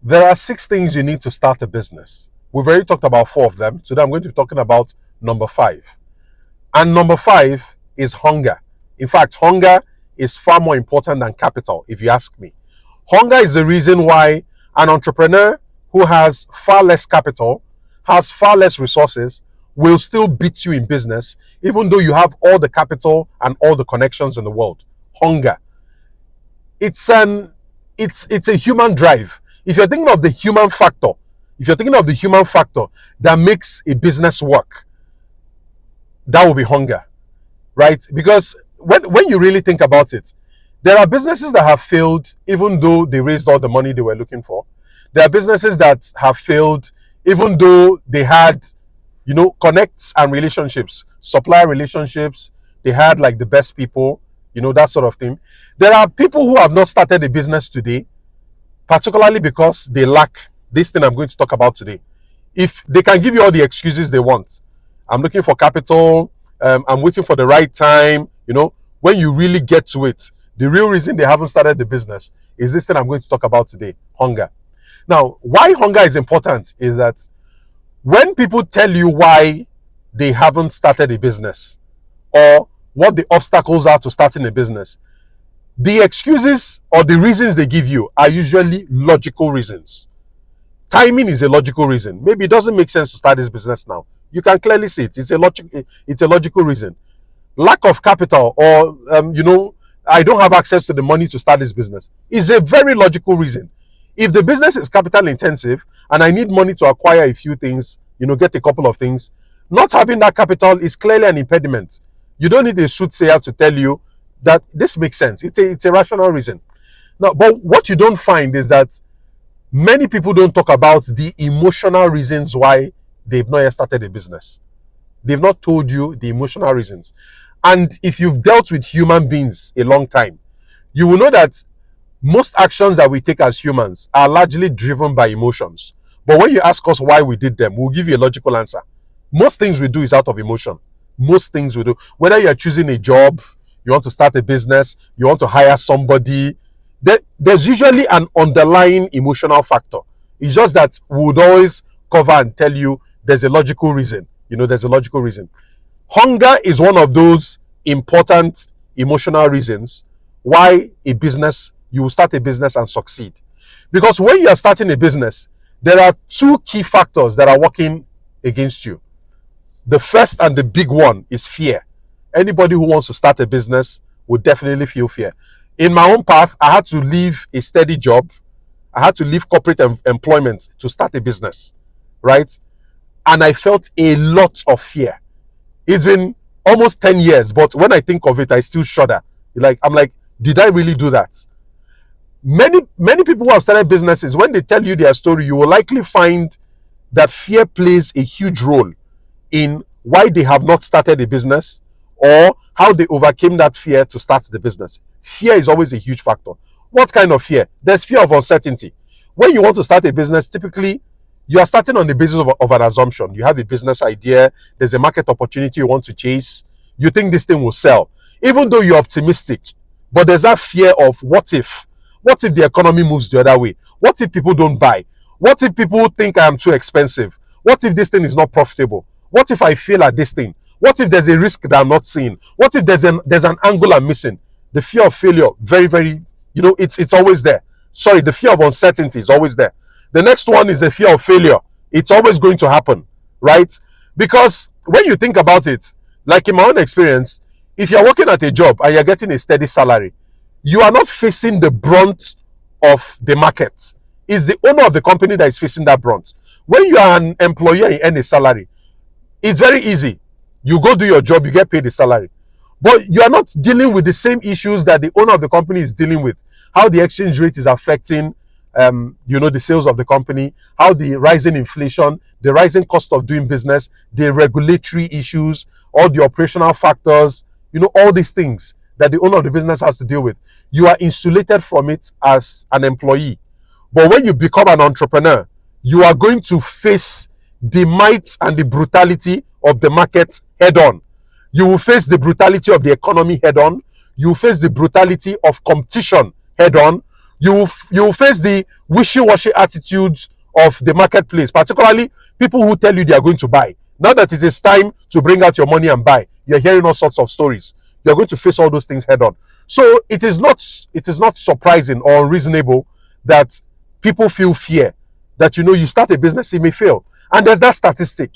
There are 6 things you need to start a business. We've already talked about 4 of them. Today I'm going to be talking about number 5. And number 5 is hunger. In fact, hunger is far more important than capital, if you ask me. Hunger is the reason why an entrepreneur who has far less capital, has far less resources, will still beat you in business, even though you have all the capital and all the connections in the world. Hunger. It's a human drive. If you're thinking of the human factor, that makes a business work, that will be hunger, right? Because when you really think about it, there are businesses that have failed even though they raised all the money they were looking for. There are businesses that have failed even though they had, connects and relationships, supplier relationships. They had like the best people, that sort of thing. There are people who have not started a business today, particularly because they lack this thing I'm going to talk about today. If they can give you all the excuses they want, I'm looking for capital, I'm waiting for the right time, when you really get to it, the real reason they haven't started the business is this thing I'm going to talk about today: hunger. Now, why hunger is important is that when people tell you why they haven't started a business or what the obstacles are to starting a business, the excuses or the reasons they give you are usually logical reasons. Timing is a logical reason. Maybe it doesn't make sense to start this business now. You can clearly see it. It's a logical reason. Lack of capital, or I don't have access to the money to start this business, is a very logical reason. If the business is capital intensive and I need money to acquire a few things, get a couple of things, not having that capital is clearly an impediment. You don't need a soothsayer to tell you that this makes sense. It's a rational reason. Now, but what you don't find is that many people don't talk about the emotional reasons why they've not yet started a business. They've not told you the emotional reasons. And if you've dealt with human beings a long time, you will know that most actions that we take as humans are largely driven by emotions. But when you ask us why we did them, we'll give you a logical answer. Most things we do is out of emotion. Most things we do. Whether you're choosing a job, you want to start a business, you want to hire somebody, there's usually an underlying emotional factor. It's just that we would always cover and tell you there's a logical reason. There's a logical reason. Hunger is one of those important emotional reasons why you will start a business and succeed. Because when you are starting a business, there are 2 key factors that are working against you. The first and the big one is fear. Anybody who wants to start a business would definitely feel fear. In my own path, I had to leave a steady job. I had to leave corporate employment to start a business, right? And I felt a lot of fear. It's been almost 10 years, but when I think of it, I still shudder. I'm like, did I really do that? Many people who have started businesses, when they tell you their story, you will likely find that fear plays a huge role in why they have not started a business or how they overcame that fear to start the business. Fear is always a huge factor. What kind of fear? There's fear of uncertainty. When you want to start a business, typically you are starting on the basis of an assumption. You have a business idea, there's a market opportunity you want to chase, you think this thing will sell. Even though you're optimistic, but there's that fear of what if? What if the economy moves the other way? What if people don't buy? What if people think I am too expensive? What if this thing is not profitable? What if I fail at this thing? What if there's a risk that I'm not seeing? What if there's an angle I'm missing? The fear of failure, very, very, it's always there. Sorry, the fear of uncertainty is always there. The next one is the fear of failure. It's always going to happen, right? Because when you think about it, like in my own experience, if you're working at a job and you're getting a steady salary, you are not facing the brunt of the market. It's the owner of the company that is facing that brunt. When you are an employer and you earn a salary, it's very easy. You go do your job, you get paid a salary. But you are not dealing with the same issues that the owner of the company is dealing with. How the exchange rate is affecting the sales of the company, how the rising inflation, the rising cost of doing business, the regulatory issues, all the operational factors, all these things that the owner of the business has to deal with. You are insulated from it as an employee. But when you become an entrepreneur, you are going to face the might and the brutality of the market head on. You will face the brutality of the economy head on. You will face the brutality of competition head on. You will face the wishy-washy attitudes of the marketplace, particularly people who tell you they are going to buy. Now that it is time to bring out your money and buy, you're hearing all sorts of stories. You're going to face all those things head on. So it is not surprising or unreasonable that people feel fear that, you start a business, it may fail. And there's that statistic,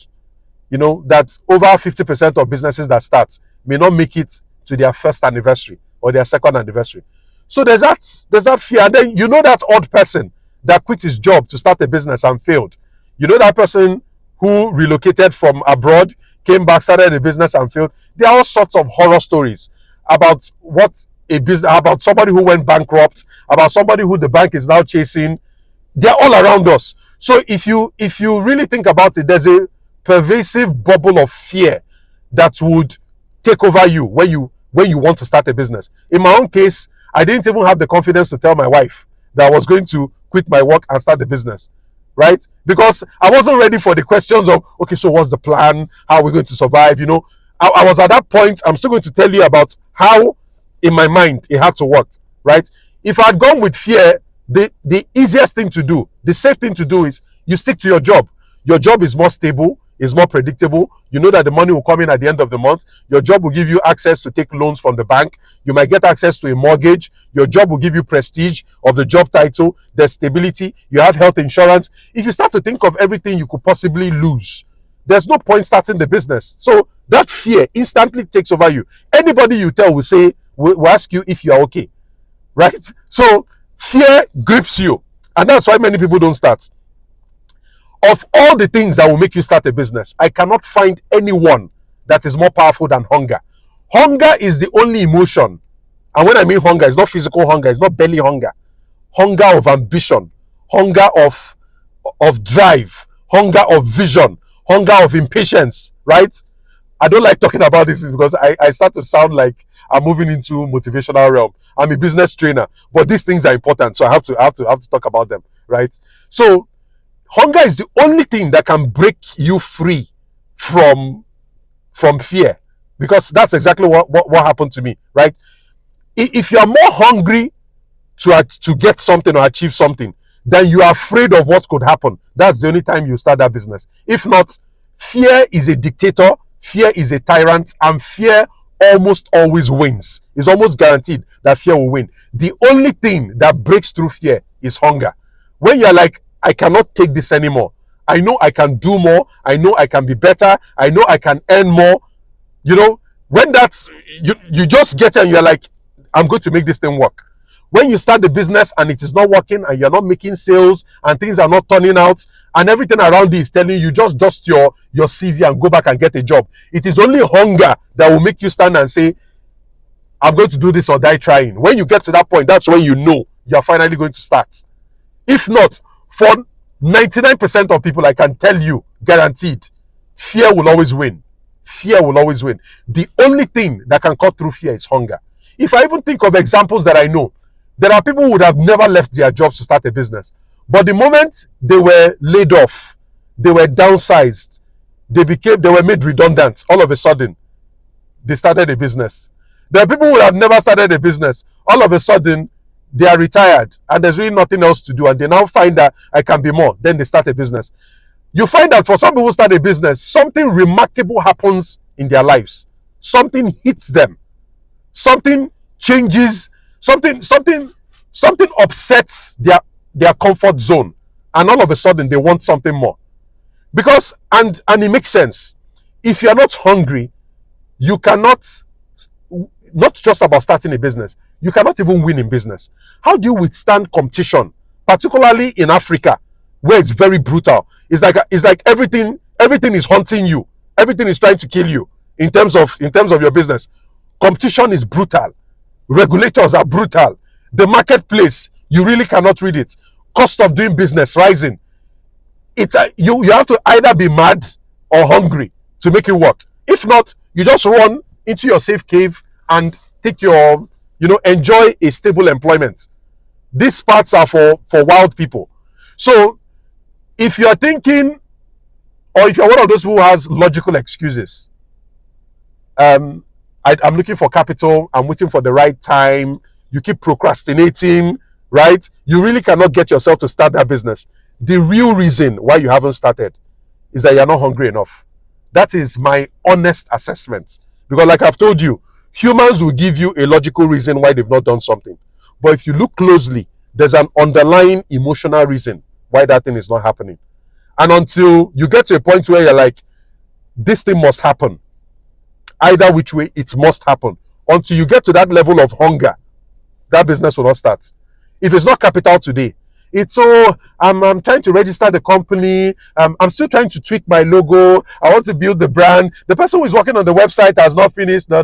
that over 50% of businesses that start may not make it to their first anniversary or their second anniversary. So there's that fear. And then that odd person that quit his job to start a business and failed. That person who relocated from abroad, came back, started a business and failed. There are all sorts of horror stories about about somebody who went bankrupt, about somebody who the bank is now chasing. They're all around us. So if you really think about it, there's a pervasive bubble of fear that would take over you when you want to start a business. In my own case, I didn't even have the confidence to tell my wife that I was going to quit my work and start the business, right? Because I wasn't ready for the questions of, okay, so what's the plan? How are we going to survive? I was at that point. I'm still going to tell you about how in my mind it had to work, right? If I had gone with fear, the easiest thing to do, the safe thing to do is you stick to your job. Your job is more stable, is more predictable. You know that the money will come in at the end of the month. Your job will give you access to take loans from the bank. You might get access to a mortgage. Your job will give you prestige of the job title. There's stability. You have health insurance. If you start to think of everything you could possibly lose, there's no point starting the business. So that fear instantly takes over you. Anybody you tell will ask you if you are okay, right? So fear grips you, and that's why many people don't start. Of all the things that will make you start a business, I cannot find anyone that is more powerful than hunger. Hunger is the only emotion. And when I mean hunger, it's not physical hunger, it's not belly hunger. Hunger of ambition, hunger of drive, hunger of vision, hunger of impatience, right? I don't like talking about this because I start to sound like I'm moving into motivational realm. I'm a business trainer, but these things are important, so I have to talk about them, right? So hunger is the only thing that can break you free from fear, because that's exactly what happened to me, right? If you are more hungry to get something or achieve something, then you are afraid of what could happen. That's the only time you start that business. If not, fear is a dictator, fear is a tyrant, and fear almost always wins. It's almost guaranteed that fear will win. The only thing that breaks through fear is hunger. When you're like, I cannot take this anymore. I know I can do more. I know I can be better. I know I can earn more. When that's, you just get it and you're like, I'm going to make this thing work. When you start the business and it is not working and you're not making sales and things are not turning out and everything around you is telling you just dust your CV and go back and get a job. It is only hunger that will make you stand and say, I'm going to do this or die trying. When you get to that point, that's when you know you're finally going to start. If not, for 99% of people, I can tell you, guaranteed, fear will always win. Fear will always win. The only thing that can cut through fear is hunger. If I even think of examples that I know, there are people who would have never left their jobs to start a business. But the moment they were laid off, they were downsized, they were made redundant, all of a sudden, they started a business. There are people who have never started a business. All of a sudden, they are retired and there's really nothing else to do. And they now find that I can be more. Then they start a business. You find that for some people who start a business, something remarkable happens in their lives. Something hits them. Something changes. Something upsets their comfort zone. And all of a sudden, they want something more. Because, and it makes sense. If you're not hungry, you cannot, not just about starting a business, you cannot even win in business. How do you withstand competition, particularly in Africa, where it's very brutal? It's like everything is hunting you. Everything is trying to kill you in terms of your business. Competition is brutal. Regulators are brutal. The marketplace, you really cannot read it. Cost of doing business rising. You have to either be mad or hungry to make it work. If not, you just run into your safe cave and take your, enjoy a stable employment. These parts are for wild people. So if you're thinking, or if you're one of those who has logical excuses, I'm looking for capital, I'm waiting for the right time, you keep procrastinating, right? You really cannot get yourself to start that business. The real reason why you haven't started is that you're not hungry enough. That is my honest assessment. Because, like I've told you, humans will give you a logical reason why they've not done something. But if you look closely, there's an underlying emotional reason why that thing is not happening. And until you get to a point where you're like, this thing must happen, either which way, it must happen. Until you get to that level of hunger, that business will not start. If it's not capital today, it's I'm trying to register the company. I'm still trying to tweak my logo. I want to build the brand. The person who is working on the website has not finished. No.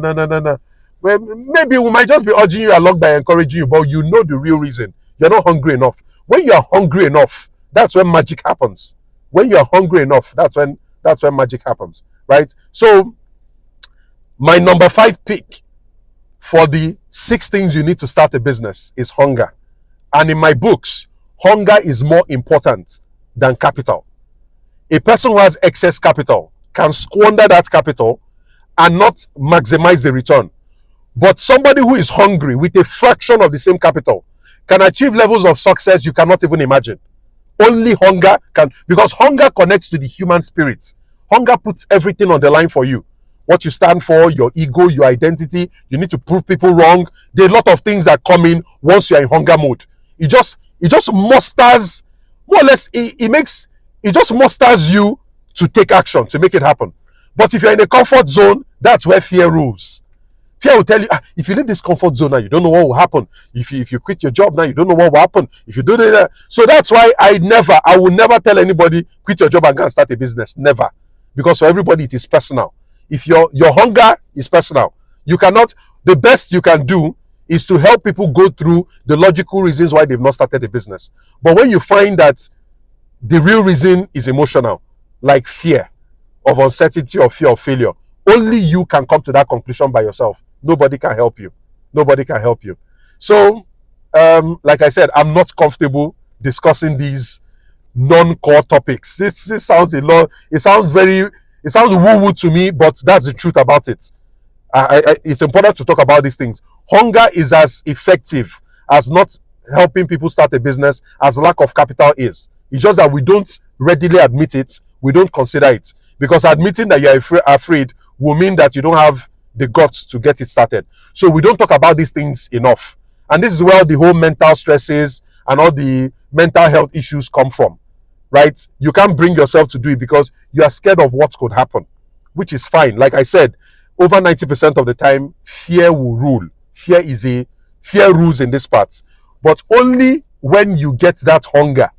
Well, maybe we might just be urging you along by encouraging you, but you know the real reason. You're not hungry enough. When you are hungry enough, that's when magic happens. When you are hungry enough, that's when magic happens, right? So my number 5 pick for the 6 things you need to start a business is hunger. And in my books, hunger is more important than capital. A person who has excess capital can squander that capital and not maximize the return. But somebody who is hungry with a fraction of the same capital can achieve levels of success you cannot even imagine. Only hunger can, because hunger connects to the human spirit. Hunger puts everything on the line for you. What you stand for, your ego, your identity. You need to prove people wrong. There are a lot of things that come in once you're in hunger mode. It just musters, more or less, it just musters you to take action, to make it happen. But if you're in a comfort zone, that's where fear rules. Fear will tell you, if you leave this comfort zone now, you don't know what will happen. If you quit your job now, you don't know what will happen. If you do that. So that's why I will never tell anybody, quit your job and go and start a business. Never. Because for everybody, it is personal. If your hunger is personal, you cannot, the best you can do is to help people go through the logical reasons why they've not started a business. But when you find that the real reason is emotional, like fear of uncertainty or fear of failure, only you can come to that conclusion by yourself. Nobody can help you. Nobody can help you. So, like I said, I'm not comfortable discussing these non-core topics. This sounds a lot. It sounds woo-woo to me, but that's the truth about it. It's important to talk about these things. Hunger is as effective as not helping people start a business as lack of capital is. It's just that we don't readily admit it. We don't consider it. Because admitting that you're afraid will mean that you don't have the guts to get it started. So we don't talk about these things enough. And this is where the whole mental stresses and all the mental health issues come from, right? You can't bring yourself to do it because you are scared of what could happen, which is fine. Like I said, over 90% of the time, fear will rule. Fear rules in this part. But only when you get that hunger,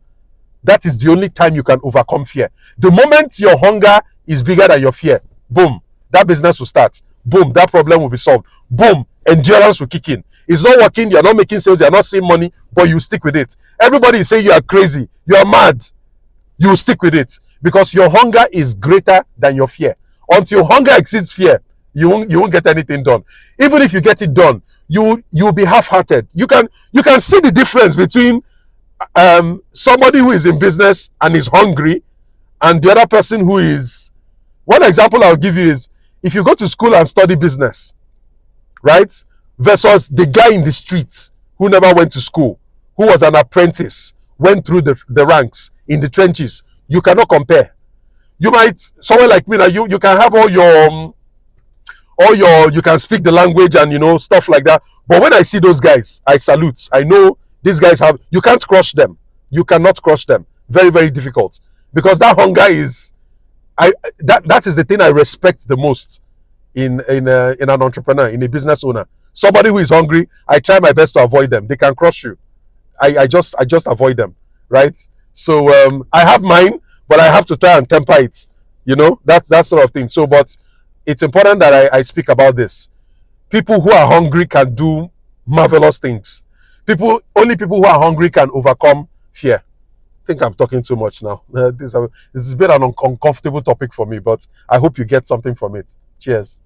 that is the only time you can overcome fear. The moment your hunger is bigger than your fear, boom, that business will start. Boom, that problem will be solved. Boom, endurance will kick in. It's not working, you're not making sales, you're not seeing money, but you stick with it. Everybody is saying you are crazy, you are mad. You stick with it because your hunger is greater than your fear. Until hunger exceeds fear, you won't get anything done. Even if you get it done, you'll be half-hearted. You can see the difference between somebody who is in business and is hungry and the other person who is. One example I'll give you is if you go to school and study business, right, versus the guy in the street who never went to school, who was an apprentice, went through the ranks in the trenches. You cannot compare. You might, someone like me now, you can have all your you can speak the language and stuff like that. But when I see those guys, I salute. I know these guys you can't crush them. You cannot crush them. Very, very difficult. Because that hunger is, that is the thing I respect the most in an entrepreneur, in a business owner. Somebody who is hungry, I try my best to avoid them. They can crush you. I just avoid them, right? So I have mine, but I have to try and temper it. That sort of thing. So, but it's important that I speak about this. People who are hungry can do marvelous things. Only people who are hungry can overcome fear. I think I'm talking too much now. This has been an uncomfortable topic for me, but I hope you get something from it. Cheers.